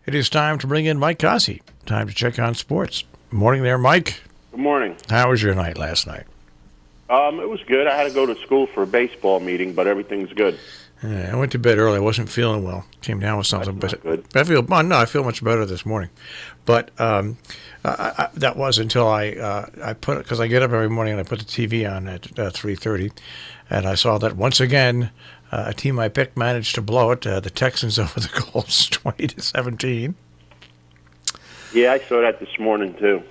It is time to bring in Mike Cozzi. Time to check on sports. Morning there, Mike. Good morning. How was your night last night? It was good. I had to go to school for a baseball meeting, but everything's good. I went to bed early. I wasn't feeling well. Came down with something, That's not good. I feel much better this morning. But that was until I put it, because I get up every morning and I put the TV on at 3:30, and I saw that once again a team I picked managed to blow it. The Texans over the Colts, 20-17. Yeah, I saw that this morning too.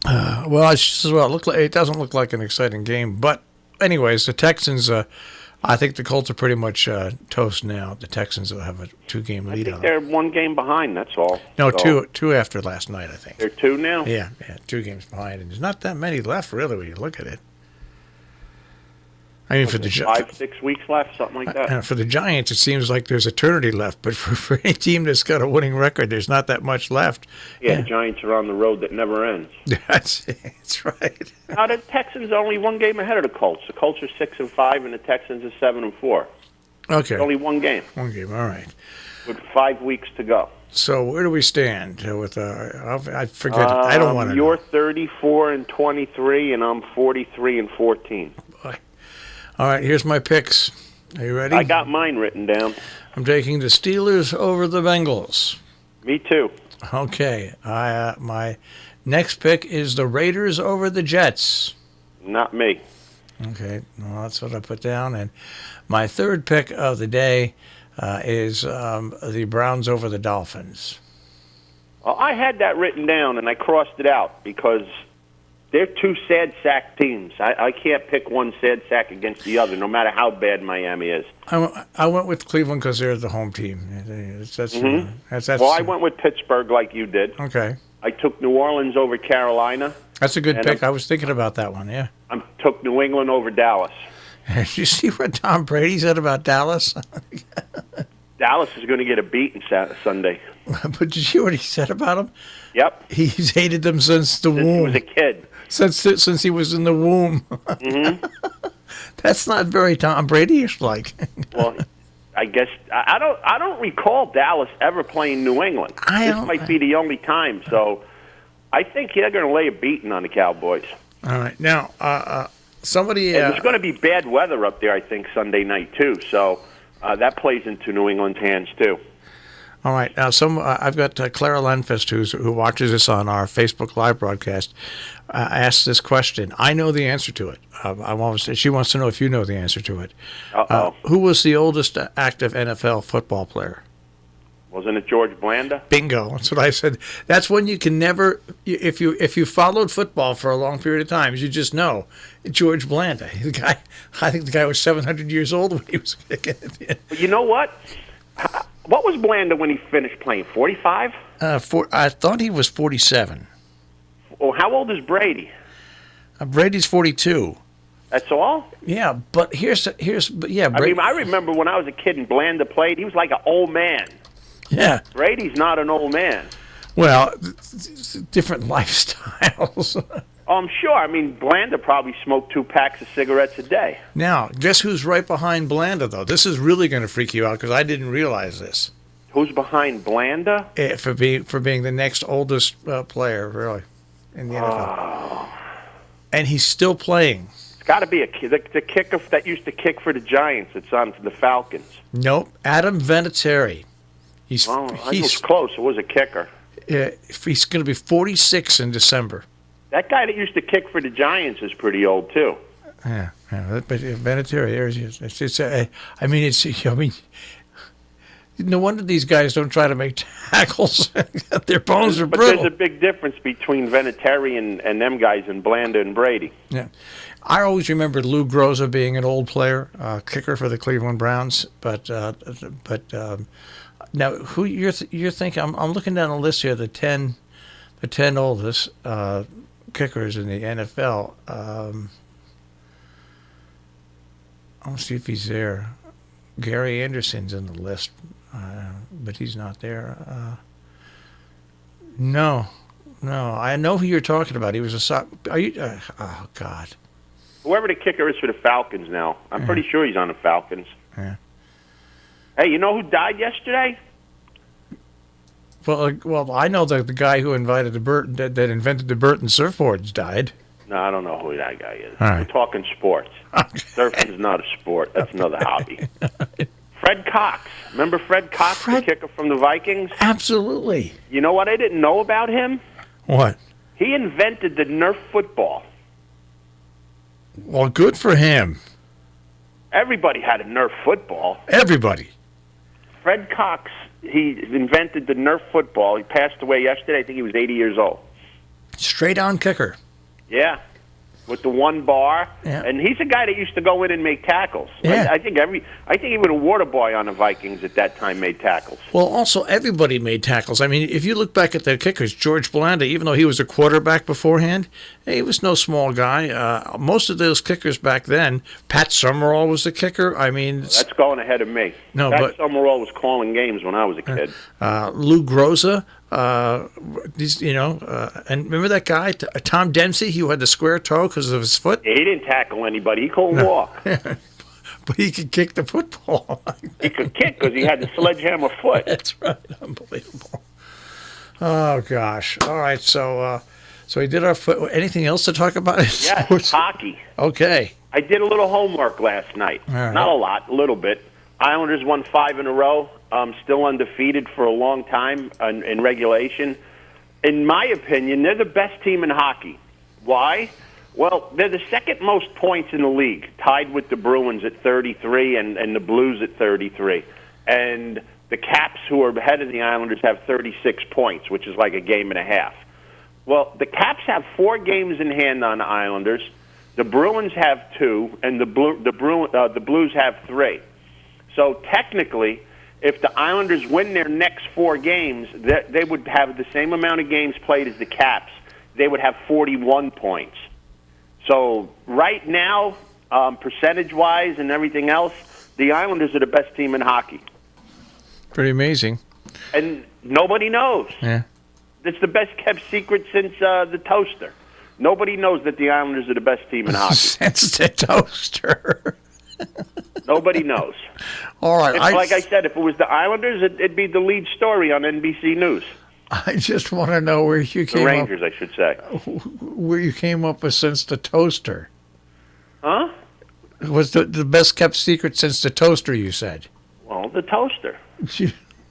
Well, it doesn't look like an exciting game, but anyways, the Texans. I think the Colts are pretty much toast now. The Texans will have a 2-game lead on them. They're one game behind. That's all. No, two after last night, I think. They're 2 now. Yeah, 2 games behind, and there's not that many left, really, when you look at it. I mean, for the 5-6 weeks left, something like that. For the Giants, it seems like there's eternity left. But for any team that's got a winning record, there's not that much left. Yeah, the Giants are on the road that never ends. That's right. Now the Texans are only 1 game ahead of the Colts. The Colts are 6-5, and the Texans are 7-4. Okay. It's only 1 game. 1 game. All right. With 5 weeks to go. So where do we stand with? I forget. I don't want to. You're 34-23, and I'm 43-14. All right, here's my picks. Are you ready? I got mine written down. I'm taking the Steelers over the Bengals. Me too. Okay. My next pick is the Raiders over the Jets. Not me. Okay. Well, that's what I put down. And my third pick of the day is the Browns over the Dolphins. Well, I had that written down, and I crossed it out because they're 2 sad sack teams. I can't pick one sad sack against the other, no matter how bad Miami is. I went with Cleveland because they're the home team. Well, I went with Pittsburgh like you did. Okay. I took New Orleans over Carolina. That's a good pick. I was thinking about that one, yeah. I took New England over Dallas. Did you see what Tom Brady said about Dallas? Dallas is going to get a beating Sunday. But did you hear what he said about them? Yep. He's hated them since the womb. Since he was a kid. Since he was in the womb. Mm-hmm. That's not very Tom Brady-ish like. Well, I guess I don't recall Dallas ever playing New England. This might be the only time. So I think they're going to lay a beating on the Cowboys. All right. Now, somebody. And there's going to be bad weather up there, I think, Sunday night too. So that plays into New England's hands too. All right. Now, I've got Clara Lenfest, who watches this on our Facebook Live broadcast, asked this question. I know the answer to it. She wants to know if you know the answer to it. Who was the oldest active NFL football player? Wasn't it George Blanda? Bingo. That's what I said. That's when you can never, if you followed football for a long period of time, you just know George Blanda. I think the guy was 700 years old when he was kicking it. But you know what? What was Blanda when he finished playing? 45? I thought he was 47. Well, how old is Brady? Brady's 42. That's all? Yeah, but here's Brady. I mean, I remember when I was a kid and Blanda played, he was like an old man. Yeah. Brady's not an old man. Well, different lifestyles. Oh, I'm sure. I mean, Blanda probably smoked 2 packs of cigarettes a day. Now, guess who's right behind Blanda, though? This is really going to freak you out because I didn't realize this. Who's behind Blanda? For being the next oldest player, really, in the NFL. Oh. And he's still playing. It's got to be the kicker that used to kick for the Giants. It's on the Falcons. Nope. Adam Vinatieri. He's close. It was a kicker. He's going to be 46 in December. That guy that used to kick for the Giants is pretty old too. Yeah, but Vinatieri, no wonder these guys don't try to make tackles. Their bones are brittle. But there's a big difference between Vinatieri and them guys and Blanda and Brady. Yeah, I always remembered Lou Groza being an old player, kicker for the Cleveland Browns. But now who you're thinking? I'm looking down the list here. The 10 oldest kickers in the NFL. I'll see if he's there. Gary Anderson's in the list, but he's not there. No, I know who you're talking about. He was are you? Oh God. Whoever the kicker is for the Falcons now, I'm pretty sure he's on the Falcons. Yeah. Hey, you know who died yesterday? Well, I know that the guy who invited the Burton that invented the Burton surfboards died. No, I don't know who that guy is. All right. We're talking sports. Surfing is not a sport. That's another hobby. Fred Cox. Remember Fred Cox, the kicker from the Vikings? Absolutely. You know what I didn't know about him? What? He invented the Nerf football. Well, good for him. Everybody had a Nerf football. Everybody. Fred Cox, he invented the Nerf football. He passed away yesterday. I think he was 80 years old. Straight on kicker. Yeah, with the one bar. Yeah. And he's a guy that used to go in and make tackles. Yeah. I think even a water boy on the Vikings at that time made tackles. Well, also, everybody made tackles. I mean, if you look back at the kickers, George Blanda, even though he was a quarterback beforehand, he was no small guy. Most of those kickers back then, Pat Summerall was the kicker. I mean... That's going ahead of me. No, Pat but Summerall was calling games when I was a kid. Lou Groza, and remember that guy, Tom Dempsey, who had the square toe because of his foot? He didn't tackle anybody. He couldn't walk. But he could kick the football. He could kick because he had the sledgehammer foot. That's right. Unbelievable. Oh, gosh. All right, so we did our foot. Anything else to talk about? Yes, hockey. Okay. I did a little homework last night. Right. Not a lot, a little bit. Islanders won 5 in a row. Still undefeated for a long time in regulation. In my opinion, they're the best team in hockey. Why? Well, they're the second most points in the league, tied with the Bruins at 33 and the Blues at 33. And the Caps, who are ahead of the Islanders, have 36 points, which is like a game and a half. Well, the Caps have 4 games in hand on the Islanders. The Bruins have 2, and the Blues have 3. So technically, if the Islanders win their next 4 games, they would have the same amount of games played as the Caps. They would have 41 points. So right now, percentage-wise and everything else, the Islanders are the best team in hockey. Pretty amazing. And nobody knows. Yeah. It's the best-kept secret since the toaster. Nobody knows that the Islanders are the best team in hockey. Since the toaster. Nobody knows. All right. Like I said, if it was the Islanders, it'd be the lead story on NBC News. I just want to know where you came The Rangers, I should say. Where you came up with since the toaster. Huh? Was the best kept secret since the toaster, you said? Well, the toaster.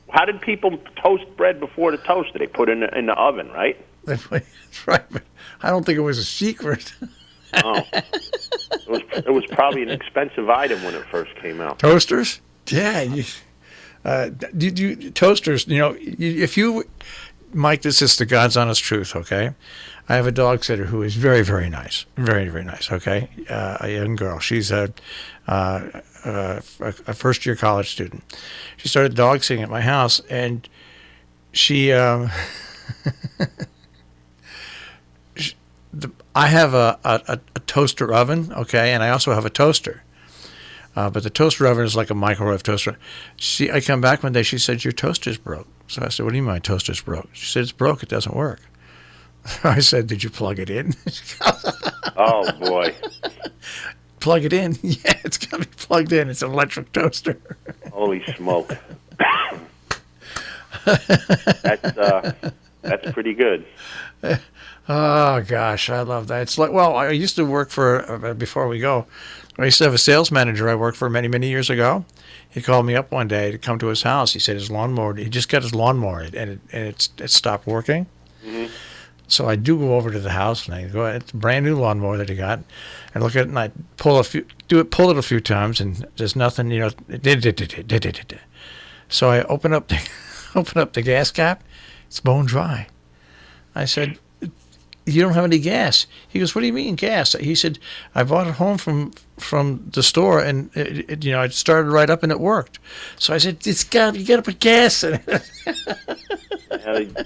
How did people toast bread before the toaster? They put it in the oven, right? That's right, but I don't think it was a secret. Oh. It was probably an expensive item when it first came out. Toasters? Yeah. Toasters, if you... Mike, this is the God's honest truth, okay? I have a dog sitter who is very, very nice. Very, very nice, okay? A young girl. She's a first-year college student. She started dog sitting at my house, and she... I have a toaster oven, okay, and I also have a toaster. But the toaster oven is like a microwave toaster. I come back one day, she said, your toaster's broke. So I said, what do you mean my toaster's broke? She said, it's broke, it doesn't work. I said, did you plug it in? Oh, boy. Plug it in? Yeah, it's got to be plugged in. It's an electric toaster. Holy smoke. That's pretty good. Oh, gosh, I love that. It's like, well, I used to work for, before we go, I used to have a sales manager I worked for many, many years ago. He called me up one day to come to his house. He said his lawnmower, he just got his lawnmower, and it stopped working. Mm-hmm. So I do go over to the house, and I go, it's a brand new lawnmower that he got. I look at it, and I pull it a few times, and there's nothing, So I open up the gas cap. It's bone dry. I said, you don't have any gas. He goes, what do you mean gas? He said, I bought it home from the store, and it started right up and it worked. So I said, you got to put gas in it.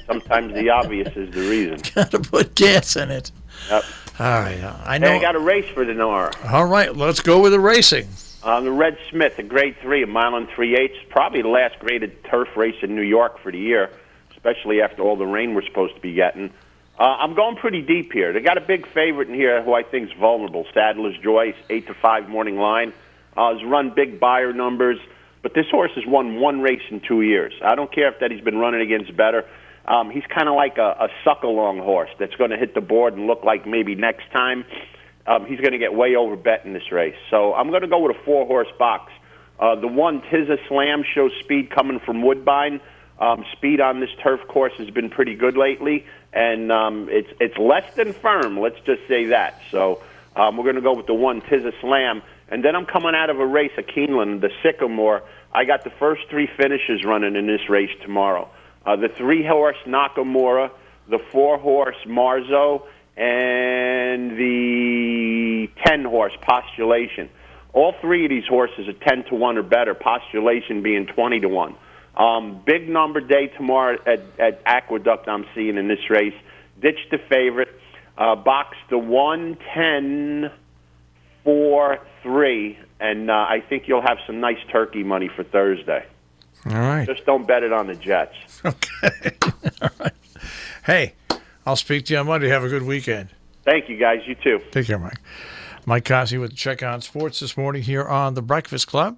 Sometimes the obvious is the reason. Got to put gas in it. Yep. All right, I know. Hey, I got a race for the hour. All right, let's go with the racing. The Red Smith, a grade 3, a mile and 3/8, probably the last graded turf race in New York for the year, especially after all the rain we're supposed to be getting. I'm going pretty deep here. They got a big favorite in here who I think is vulnerable. Sadler's Joy, 8-5 morning line. Has run big buyer numbers. But this horse has won one race in 2 years. I don't care if that he's been running against better. He's kind of like a suck-along horse that's going to hit the board and look like maybe next time he's going to get way over bet in this race. So I'm going to go with a 4-horse box. The one, Tis a Slam, shows speed coming from Woodbine. Speed on this turf course has been pretty good lately, and it's less than firm, let's just say that. So we're going to go with the one, Tis a Slam. And then I'm coming out of a race at Keeneland, the Sycamore. I got the first 3 finishes running in this race tomorrow. The 3-horse Nakamura, the 4-horse Marzo, and the 10-horse Postulation. All 3 of these horses are 10-1 or better, Postulation being 20-1. Big number day tomorrow at Aqueduct I'm seeing in this race. Ditch the favorite. Box the 1, 10, 4, 3, and I think you'll have some nice turkey money for Thursday. All right. Just don't bet it on the Jets. Okay. All right. Hey, I'll speak to you on Monday. Have a good weekend. Thank you, guys. You too. Take care, Mike. Mike Cozzi with Check On Sports this morning here on The Breakfast Club.